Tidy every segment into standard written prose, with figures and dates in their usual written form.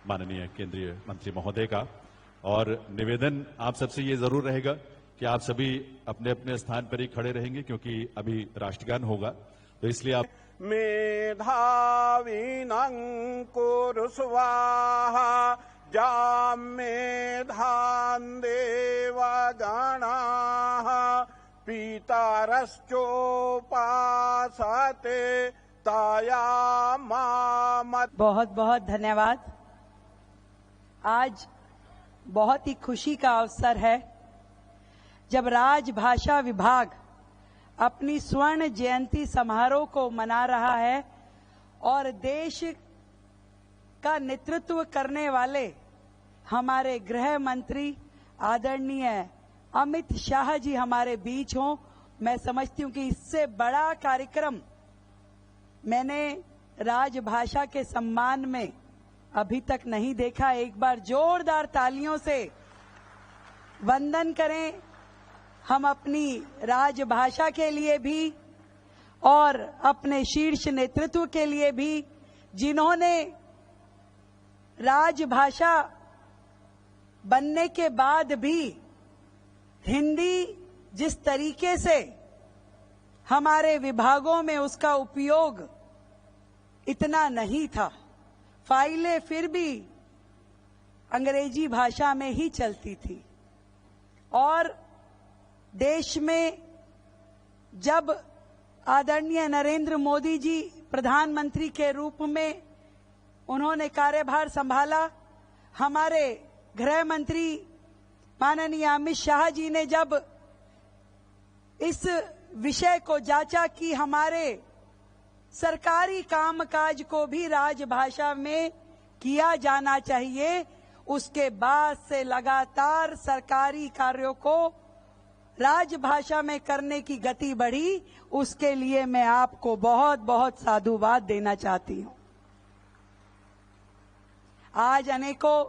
माननीय केंद्रीय मंत्री महोदय का। और निवेदन आप सबसे ये जरूर रहेगा कि आप सभी अपने अपने स्थान पर ही खड़े रहेंगे, क्योंकि अभी राष्ट्रगान होगा, तो इसलिए आप मेधाविनं कुरु स्वाहा जामेधान् देवगणाः पितरश्चोपासते तयामामत्। बहुत बहुत धन्यवाद। आज बहुत ही खुशी का अवसर है जब राजभाषा विभाग अपनी स्वर्ण जयंती समारोह को मना रहा है और देश का नेतृत्व करने वाले हमारे गृह मंत्री आदरणीय अमित शाह जी हमारे बीच हों। मैं समझती हूं कि इससे बड़ा कार्यक्रम मैंने राजभाषा के सम्मान में अभी तक नहीं देखा। एक बार जोरदार तालियों से वंदन करें हम अपनी राजभाषा के लिए भी और अपने शीर्ष नेतृत्व के लिए भी, जिन्होंने राजभाषा बनने के बाद भी हिंदी जिस तरीके से हमारे विभागों में उसका उपयोग इतना नहीं था, फाइलें फिर भी अंग्रेजी भाषा में ही चलती थी। और देश में जब आदरणीय नरेंद्र मोदी जी प्रधानमंत्री के रूप में उन्होंने कार्यभार संभाला, हमारे गृह मंत्री माननीय अमित शाह जी ने जब इस विषय को जांचा कि हमारे सरकारी कामकाज को भी राजभाषा में किया जाना चाहिए, उसके बाद से लगातार सरकारी कार्यों को राजभाषा में करने की गति बढ़ी। उसके लिए मैं आपको बहुत बहुत साधुवाद देना चाहती हूं। आज अनेकों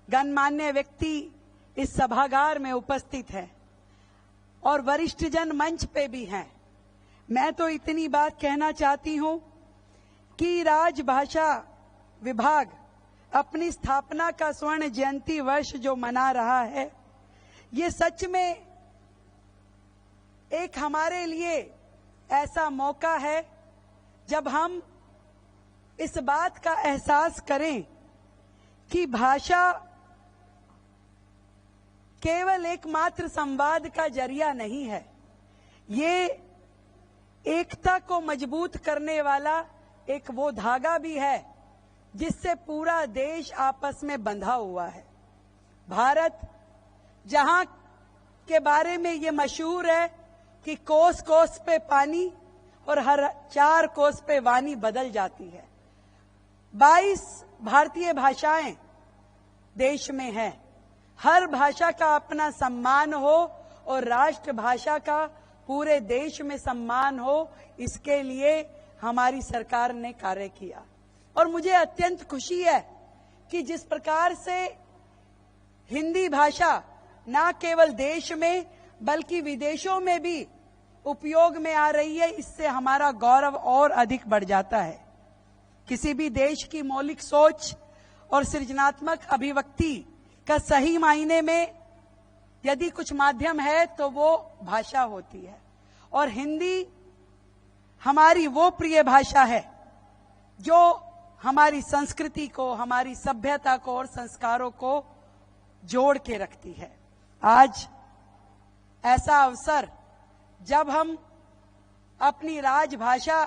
गणमान्य व्यक्ति इस सभागार में उपस्थित हैं और वरिष्ठ जन मंच पे भी हैं। मैं तो इतनी बात कहना चाहती हूं कि राजभाषा विभाग अपनी स्थापना का स्वर्ण जयंती वर्ष जो मना रहा है, ये सच में एक हमारे लिए ऐसा मौका है जब हम इस बात का एहसास करें कि भाषा केवल एकमात्र संवाद का जरिया नहीं है, ये एकता को मजबूत करने वाला एक वो धागा भी है जिससे पूरा देश आपस में बंधा हुआ है। भारत जहां के बारे में ये मशहूर है कि कोस कोस पे पानी और हर 4 कोस पे वाणी बदल जाती है। 22 भारतीय भाषाएं देश में हैं। हर भाषा का अपना सम्मान हो और राष्ट्रभाषा का पूरे देश में सम्मान हो, इसके लिए हमारी सरकार ने कार्य किया। और मुझे अत्यंत खुशी है कि जिस प्रकार से हिंदी भाषा न केवल देश में बल्कि विदेशों में भी उपयोग में आ रही है, इससे हमारा गौरव और अधिक बढ़ जाता है। किसी भी देश की मौलिक सोच और सृजनात्मक अभिव्यक्ति का सही मायने में यदि कुछ माध्यम है तो वो भाषा होती है। और हिंदी हमारी वो प्रिय भाषा है जो हमारी संस्कृति को, हमारी सभ्यता को और संस्कारों को जोड़ के रखती है। आज ऐसा अवसर जब हम अपनी राजभाषा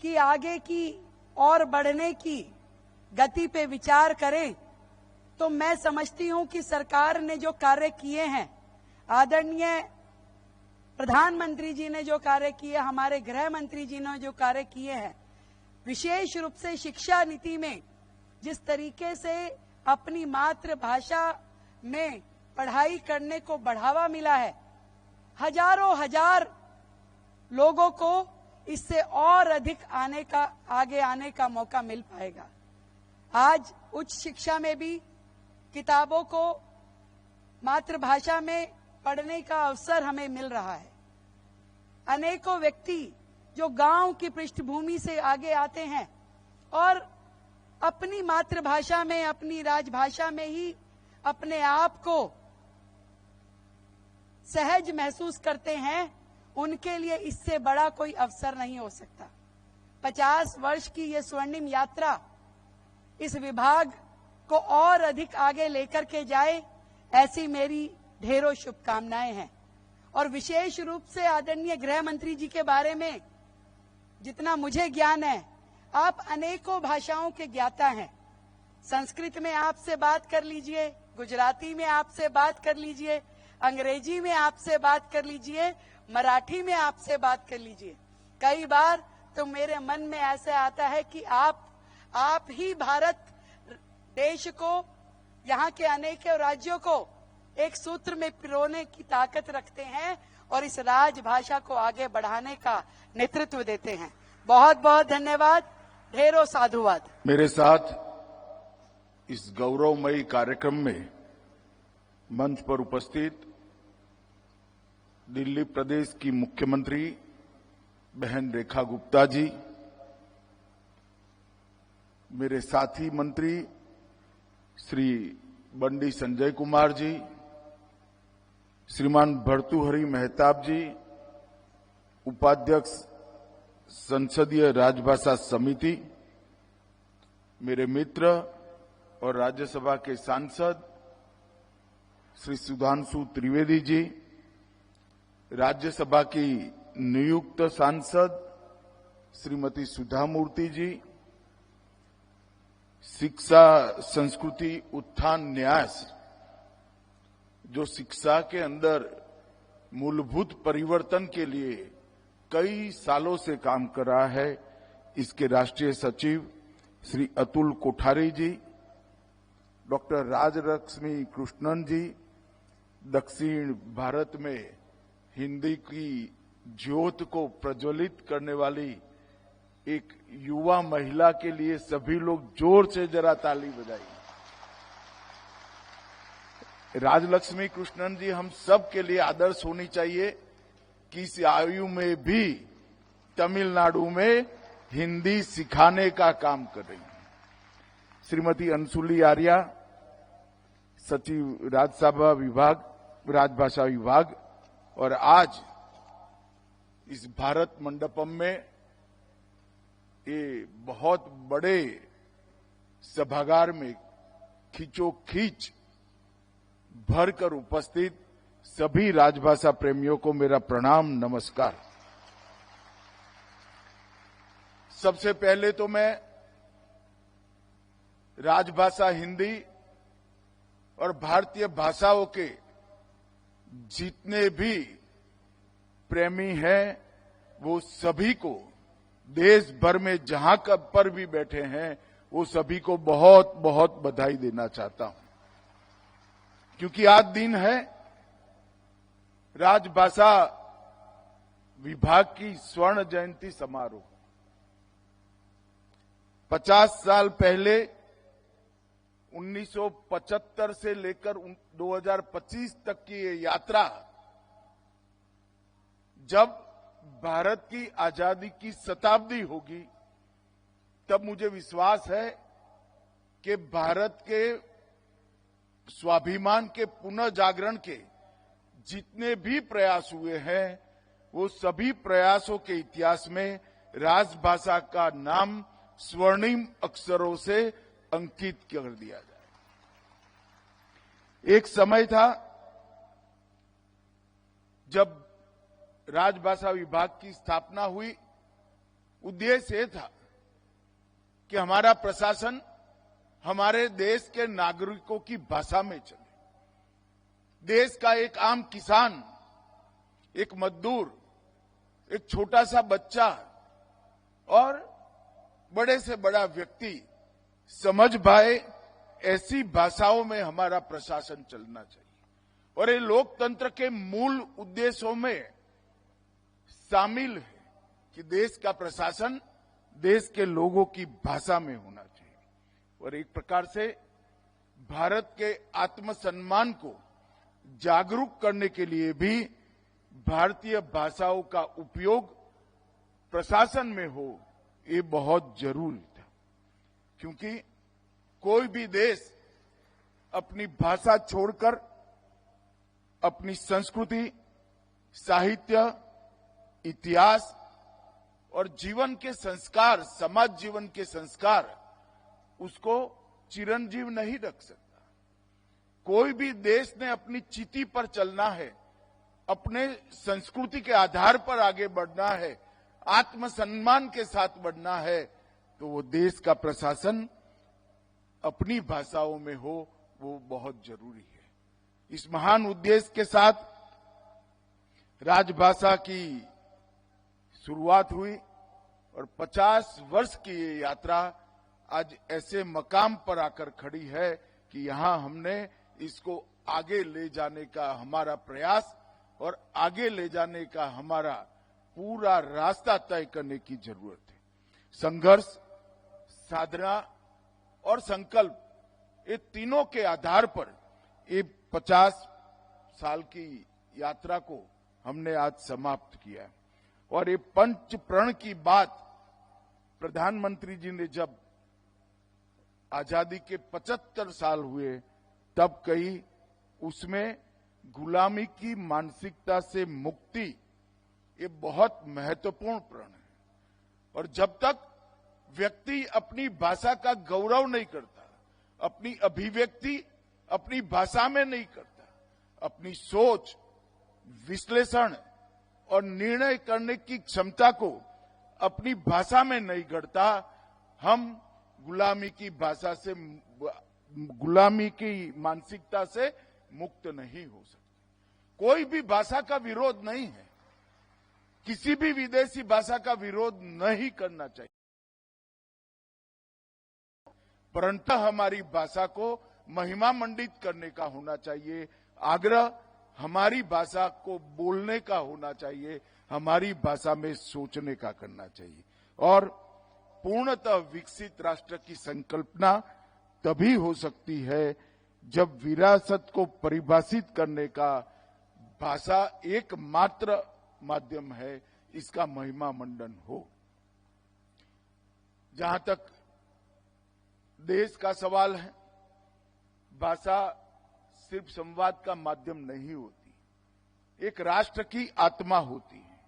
की आगे की और बढ़ने की गति पे विचार करें, तो मैं समझती हूं कि सरकार ने जो कार्य किए हैं, आदरणीय प्रधानमंत्री जी ने जो कार्य किए, हमारे गृह मंत्री जी ने जो कार्य किए हैं, विशेष रूप से शिक्षा नीति में जिस तरीके से अपनी मातृभाषा में पढ़ाई करने को बढ़ावा मिला है, हजारों हजार लोगों को इससे और अधिक आगे आने का मौका मिल पाएगा। आज उच्च शिक्षा में भी किताबों को मातृभाषा में पढ़ने का अवसर हमें मिल रहा है। अनेकों व्यक्ति जो गांव की पृष्ठभूमि से आगे आते हैं और अपनी मातृभाषा में, अपनी राजभाषा में ही अपने आप को सहज महसूस करते हैं, उनके लिए इससे बड़ा कोई अवसर नहीं हो सकता। 50 वर्ष की ये स्वर्णिम यात्रा इस विभाग को और अधिक आगे लेकर के जाए, ऐसी मेरी ढेरों शुभकामनाएं हैं। और विशेष रूप से आदरणीय गृह मंत्री जी के बारे में जितना मुझे ज्ञान है, आप अनेकों भाषाओं के ज्ञाता हैं। संस्कृत में आपसे बात कर लीजिए, गुजराती में आपसे बात कर लीजिए, अंग्रेजी में आपसे बात कर लीजिए, मराठी में आपसे बात कर लीजिए। कई बार तो मेरे मन में ऐसे आता है कि आप ही भारत देश को, यहाँ के अनेकों राज्यों को एक सूत्र में पिरोने की ताकत रखते हैं और इस राजभाषा को आगे बढ़ाने का नेतृत्व देते हैं। बहुत बहुत धन्यवाद, ढेरों साधुवाद। मेरे साथ इस गौरवमयी कार्यक्रम में मंच पर उपस्थित दिल्ली प्रदेश की मुख्यमंत्री बहन रेखा गुप्ता जी, मेरे साथी मंत्री श्री बंडी संजय कुमार जी, श्रीमान भर्तृहरि मेहताब जी, उपाध्यक्ष संसदीय राजभाषा समिति, मेरे मित्र और राज्यसभा के सांसद श्री सुधांशु त्रिवेदी जी, राज्यसभा की नियुक्त सांसद श्रीमती सुधा मूर्ति जी, शिक्षा संस्कृति उत्थान न्यास जो शिक्षा के अंदर मूलभूत परिवर्तन के लिए कई सालों से काम कर रहा है, इसके राष्ट्रीय सचिव श्री अतुल कोठारी जी, डॉक्टर राजलक्ष्मी कृष्णन जी, दक्षिण भारत में हिंदी की ज्योत को प्रज्वलित करने वाली एक युवा महिला के लिए सभी लोग जोर से जरा ताली बजाइए। राजलक्ष्मी कृष्णन जी हम सब के लिए आदर्श होनी चाहिए कि इस आयु में भी तमिलनाडु में हिंदी सिखाने का काम कर रही हैं। श्रीमती अंशुली आर्या, सचिव राज्यसभा विभाग, राजभाषा विभाग, और आज इस भारत मंडपम में ये बहुत बड़े सभागार में खींचोखींच भरकर उपस्थित सभी राजभाषा प्रेमियों को मेरा प्रणाम, नमस्कार। सबसे पहले तो मैं राजभाषा हिंदी और भारतीय भाषाओं के जितने भी प्रेमी हैं वो सभी को देश भर में जहां पर भी बैठे हैं वो सभी को बहुत बहुत बधाई देना चाहता हूं, क्योंकि आज दिन है राजभाषा विभाग की स्वर्ण जयंती समारोह। 50 साल पहले 1975 से लेकर 2025 तक की ये यात्रा, जब भारत की आजादी की शताब्दी होगी, तब मुझे विश्वास है कि भारत के स्वाभिमान के पुनः जागरण के जितने भी प्रयास हुए हैं वो सभी प्रयासों के इतिहास में राजभाषा का नाम स्वर्णिम अक्षरों से अंकित कर दिया जाए। एक समय था जब राजभाषा विभाग की स्थापना हुई, उद्देश्य ये था कि हमारा प्रशासन हमारे देश के नागरिकों की भाषा में चले। देश का एक आम किसान, एक मजदूर, एक छोटा सा बच्चा और बड़े से बड़ा व्यक्ति समझ पाए, ऐसी भाषाओं में हमारा प्रशासन चलना चाहिए। और ये लोकतंत्र के मूल उद्देश्यों में शामिल है कि देश का प्रशासन देश के लोगों की भाषा में होना चाहिए। और एक प्रकार से भारत के आत्मसम्मान को जागरूक करने के लिए भी भारतीय भाषाओं का उपयोग प्रशासन में हो, ये बहुत जरूरी था। क्योंकि कोई भी देश अपनी भाषा छोड़कर अपनी संस्कृति, साहित्य, इतिहास और जीवन के संस्कार, समाज जीवन के संस्कार, उसको चिरंजीव नहीं रख सकता। कोई भी देश ने अपनी चिति पर चलना है, अपने संस्कृति के आधार पर आगे बढ़ना है, आत्मसम्मान के साथ बढ़ना है, तो वो देश का प्रशासन अपनी भाषाओं में हो, वो बहुत जरूरी है। इस महान उद्देश्य के साथ राजभाषा की शुरुआत हुई और 50 वर्ष की ये यात्रा आज ऐसे मकाम पर आकर खड़ी है कि यहां हमने इसको आगे ले जाने का हमारा प्रयास और आगे ले जाने का हमारा पूरा रास्ता तय करने की जरूरत है। संघर्ष, साधना और संकल्प, ये तीनों के आधार पर ये 50 साल की यात्रा को हमने आज समाप्त किया है। और ये पंच प्रण की बात प्रधानमंत्री जी ने जब आजादी के 75 साल हुए तब कही, उसमें गुलामी की मानसिकता से मुक्ति ये बहुत महत्वपूर्ण प्रण है। और जब तक व्यक्ति अपनी भाषा का गौरव नहीं करता, अपनी अभिव्यक्ति अपनी भाषा में नहीं करता, अपनी सोच, विश्लेषण और निर्णय करने की क्षमता को अपनी भाषा में नहीं गढ़ता, हम गुलामी की भाषा से, गुलामी की मानसिकता से मुक्त नहीं हो सकते। कोई भी भाषा का विरोध नहीं है, किसी भी विदेशी भाषा का विरोध नहीं करना चाहिए, परंतु हमारी भाषा को महिमा मंडित करने का होना चाहिए। आग्रह हमारी भाषा को बोलने का होना चाहिए, हमारी भाषा में सोचने का करना चाहिए। और पूर्णतः विकसित राष्ट्र की संकल्पना तभी हो सकती है जब विरासत को परिभाषित करने का भाषा एकमात्र माध्यम है, इसका महिमा मंडन हो। जहां तक देश का सवाल है, भाषा सिर्फ संवाद का माध्यम नहीं होती, एक राष्ट्र की आत्मा होती है।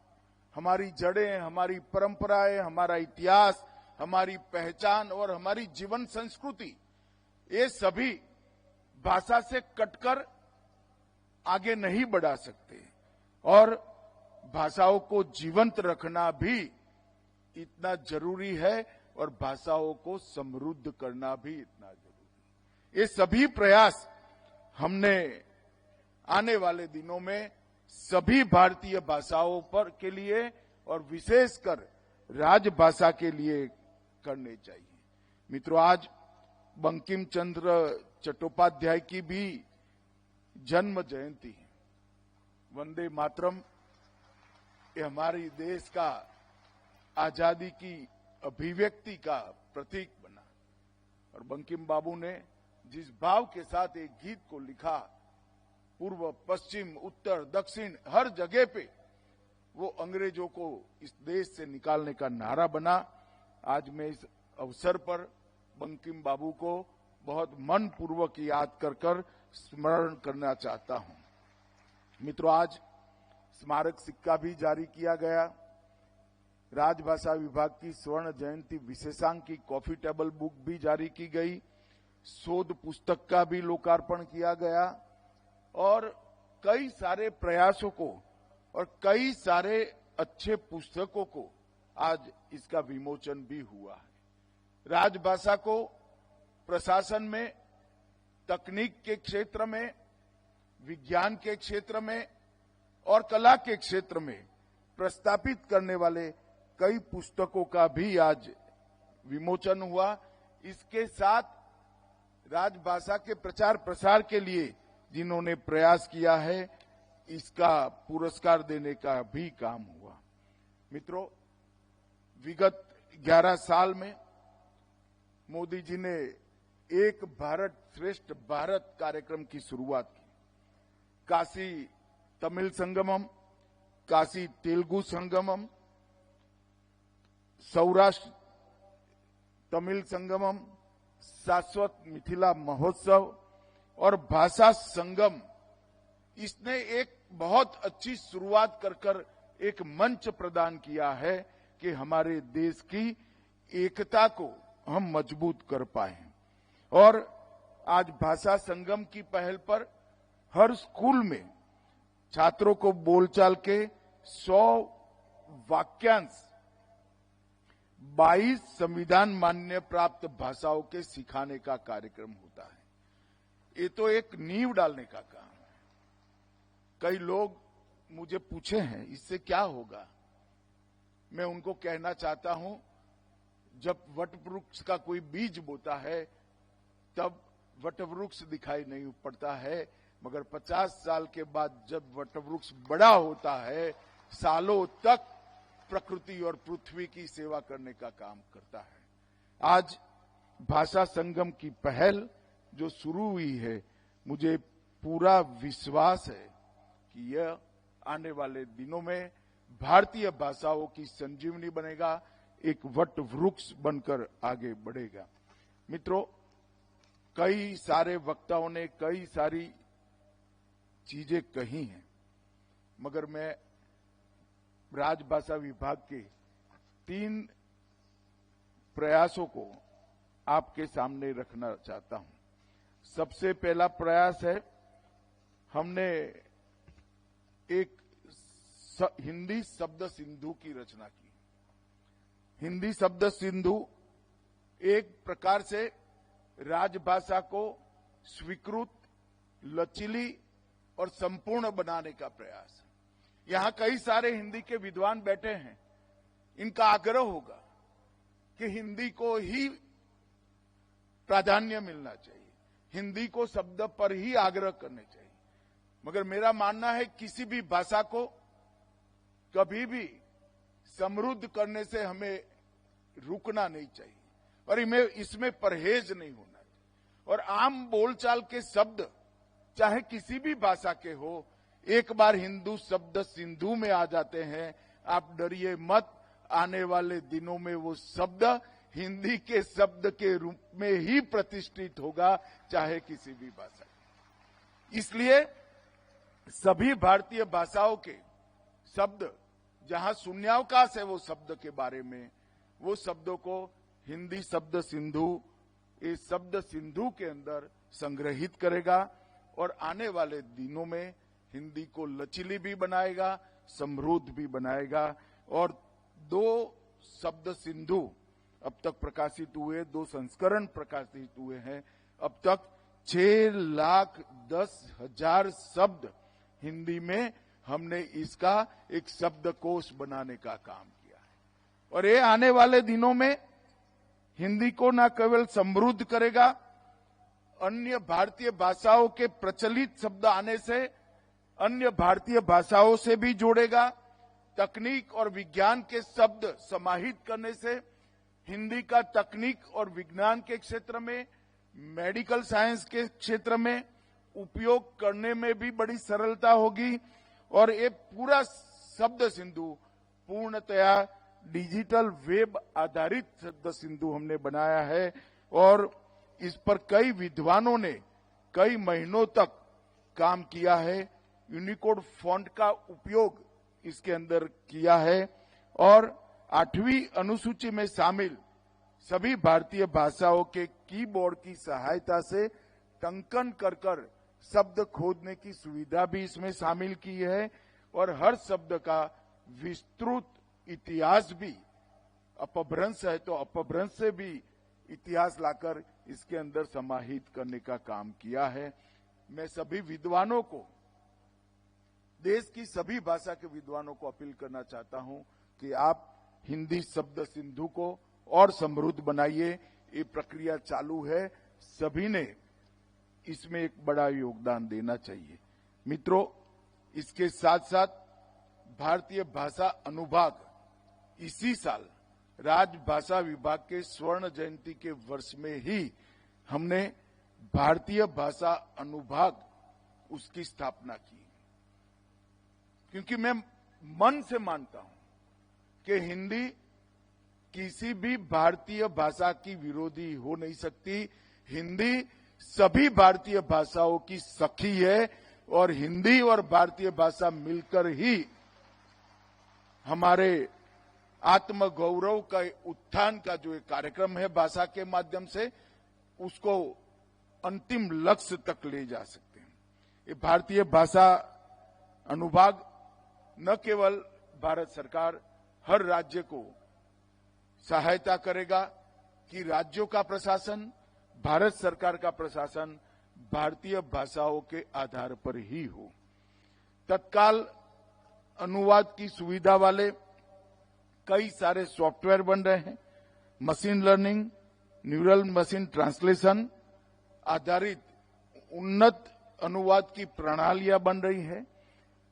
हमारी जड़ें, हमारी परंपराएं, हमारा इतिहास, हमारी पहचान और हमारी जीवन संस्कृति, ये सभी भाषा से कटकर आगे नहीं बढ़ा सकते। और भाषाओं को जीवंत रखना भी इतना जरूरी है और भाषाओं को समृद्ध करना भी इतना जरूरी है। ये सभी प्रयास हमने आने वाले दिनों में सभी भारतीय भाषाओं पर के लिए और विशेषकर राजभाषा के लिए करने चाहिए। मित्रों, आज बंकिम चंद्र चट्टोपाध्याय की भी जन्म जयंती है। वंदे मातरम ये हमारी देश का आजादी की अभिव्यक्ति का प्रतीक बना। और बंकिम बाबू ने जिस भाव के साथ एक गीत को लिखा, पूर्व, पश्चिम, उत्तर, दक्षिण, हर जगह पे वो अंग्रेजों को इस देश से निकालने का नारा बना। आज मैं इस अवसर पर बंकिम बाबू को बहुत मन पूर्वक याद कर स्मरण करना चाहता हूं। मित्रों, आज स्मारक सिक्का भी जारी किया गया। राजभाषा विभाग की स्वर्ण जयंती विशेषांक की कॉफी टेबल बुक भी जारी की गई। शोध पुस्तक का भी लोकार्पण किया गया और कई सारे प्रयासों को और कई सारे अच्छे पुस्तकों को आज इसका विमोचन भी हुआ है। राजभाषा को प्रशासन में, तकनीक के क्षेत्र में, विज्ञान के क्षेत्र में और कला के क्षेत्र में प्रस्तापित करने वाले कई पुस्तकों का भी आज विमोचन हुआ। इसके साथ राजभाषा के प्रचार प्रसार के लिए जिन्होंने प्रयास किया है, इसका पुरस्कार देने का भी काम हुआ। मित्रों, विगत 11 साल में मोदी जी ने एक भारत श्रेष्ठ भारत कार्यक्रम की शुरुआत की। काशी तमिल संगमम, काशी तेलुगु संगमम, सौराष्ट्र तमिल संगमम, शाश्वत मिथिला महोत्सव और भाषा संगम, इसने एक बहुत अच्छी शुरुआत कर एक मंच प्रदान किया है कि हमारे देश की एकता को हम मजबूत कर पाए। और आज भाषा संगम की पहल पर हर स्कूल में छात्रों को बोलचाल के 100 वाक्यांश 22 संविधान मान्य प्राप्त भाषाओं के सिखाने का कार्यक्रम होता है। ये तो एक नींव डालने का काम है। कई लोग मुझे पूछे हैं इससे क्या होगा। मैं उनको कहना चाहता हूं, जब वटवृक्ष का कोई बीज बोता है तब वटवृक्ष दिखाई नहीं पड़ता है, मगर 50 साल के बाद जब वटवृक्ष बड़ा होता है, सालों तक प्रकृति और पृथ्वी की सेवा करने का काम करता है। आज भाषा संगम की पहल जो शुरू हुई है, मुझे पूरा विश्वास है कि यह आने वाले दिनों में भारतीय भाषाओं की संजीवनी बनेगा, एक वट वृक्ष बनकर आगे बढ़ेगा। मित्रों, कई सारे वक्ताओं ने कई सारी चीजें कही हैं, मगर मैं राजभाषा विभाग के 3 प्रयासों को आपके सामने रखना चाहता हूं। सबसे पहला प्रयास है, हमने एक हिंदी शब्द सिंधु की रचना की। हिंदी शब्द सिंधु एक प्रकार से राजभाषा को स्वीकृत, लचीली और संपूर्ण बनाने का प्रयास है। यहां कई सारे हिंदी के विद्वान बैठे हैं। इनका आग्रह होगा कि हिंदी को ही प्राधान्य मिलना चाहिए, हिंदी को शब्द पर ही आग्रह करने चाहिए। मगर मेरा मानना है किसी भी भाषा को कभी भी समृद्ध करने से हमें रुकना नहीं चाहिए और इसमें परहेज नहीं होना चाहिए। और आम बोलचाल के शब्द चाहे किसी भी भाषा के हो, एक बार हिंदू शब्द सिंधु में आ जाते हैं, आप डरिए मत, आने वाले दिनों में वो शब्द हिंदी के शब्द के रूप में ही प्रतिष्ठित होगा, चाहे किसी भी भाषा। इसलिए सभी भारतीय भाषाओं के शब्द जहां शून्यावकाश है वो शब्द के बारे में, वो शब्दों को हिंदी शब्द सिंधु इस शब्द सिंधु के अंदर संग्रहित करेगा और आने वाले दिनों में हिंदी को लचीली भी बनाएगा, समृद्ध भी बनाएगा। और 2 शब्द सिंधु अब तक प्रकाशित हुए, 2 संस्करण प्रकाशित हुए हैं। अब तक 6,10,000 शब्द हिंदी में हमने इसका एक शब्दकोश बनाने का काम किया है। और ये आने वाले दिनों में हिंदी को न केवल समृद्ध करेगा, अन्य भारतीय भाषाओं के प्रचलित शब्द आने से अन्य भारतीय भाषाओं से भी जोड़ेगा। तकनीक और विज्ञान के शब्द समाहित करने से हिंदी का तकनीक और विज्ञान के क्षेत्र में, मेडिकल साइंस के क्षेत्र में उपयोग करने में भी बड़ी सरलता होगी। और ये पूरा शब्द सिंधु पूर्णतया डिजिटल वेब आधारित शब्द सिंधु हमने बनाया है और इस पर कई विद्वानों ने कई महीनों तक काम किया है। यूनिकोड फॉन्ट का उपयोग इसके अंदर किया है और 8वीं अनुसूची में शामिल सभी भारतीय भाषाओं के कीबोर्ड की सहायता से टंकन कर शब्द खोजने की सुविधा भी इसमें शामिल की है और हर शब्द का विस्तृत इतिहास भी, अपभ्रंश है तो अपभ्रंश से भी इतिहास लाकर इसके अंदर समाहित करने का काम किया है। मैं सभी विद्वानों को, देश की सभी भाषा के विद्वानों को अपील करना चाहता हूं कि आप हिंदी शब्द सिंधु को और समृद्ध बनाइए। ये प्रक्रिया चालू है, सभी ने इसमें एक बड़ा योगदान देना चाहिए। मित्रों, इसके साथ साथ भारतीय भाषा अनुभाग इसी साल राजभाषा विभाग के स्वर्ण जयंती के वर्ष में ही हमने भारतीय भाषा अनुभाग उसकी स्थापना की, क्योंकि मैं मन से मानता हूं कि हिंदी किसी भी भारतीय भाषा की विरोधी हो नहीं सकती। हिंदी सभी भारतीय भाषाओं की सखी है और हिंदी और भारतीय भाषा मिलकर ही हमारे आत्मगौरव का उत्थान का जो एक कार्यक्रम है भाषा के माध्यम से, उसको अंतिम लक्ष्य तक ले जा सकते हैं। ये भारतीय भाषा अनुभाग न केवल भारत सरकार हर राज्य को सहायता करेगा कि राज्यों का प्रशासन, भारत सरकार का प्रशासन भारतीय भाषाओं के आधार पर ही हो। तत्काल अनुवाद की सुविधा वाले कई सारे सॉफ्टवेयर बन रहे हैं। Machine learning, neural machine translation आधारित उन्नत अनुवाद की प्रणालियां बन रही है।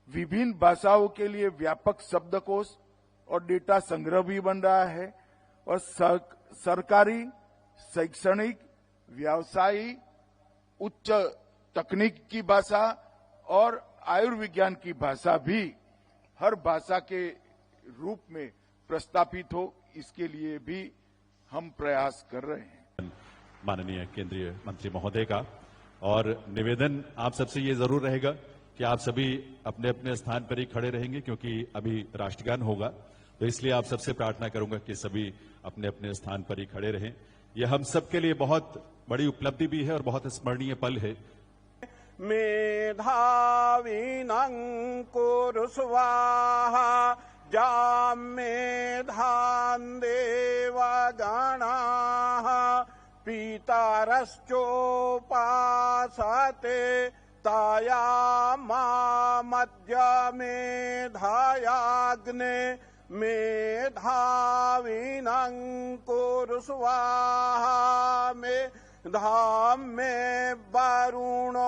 विभिन्न भाषाओं के लिए व्यापक शब्दकोश और डेटा संग्रह भी बन रहा है और सरकारी, शैक्षणिक, व्यवसायी, उच्च तकनीक की भाषा और आयुर्विज्ञान की भाषा भी हर भाषा के रूप में प्रस्तापित हो, इसके लिए भी हम प्रयास कर रहे हैं। माननीय केंद्रीय मंत्री महोदय का और निवेदन आप सबसे ये जरूर रहेगा कि आप सभी अपने अपने स्थान पर ही खड़े रहेंगे, क्योंकि अभी राष्ट्रगान होगा। तो इसलिए आप सबसे प्रार्थना करूंगा कि सभी अपने अपने स्थान पर ही खड़े रहें। यह हम सबके लिए बहुत बड़ी उपलब्धि भी है और बहुत स्मरणीय पल है। मेधावीनां कुरु स्वाहा जाम्मेधान् देवगणाः पितरश्चोपासते तायामामद्य मेधायाग्ने मेधावीनां कुरु स्वाहा मेधां मे वरुणो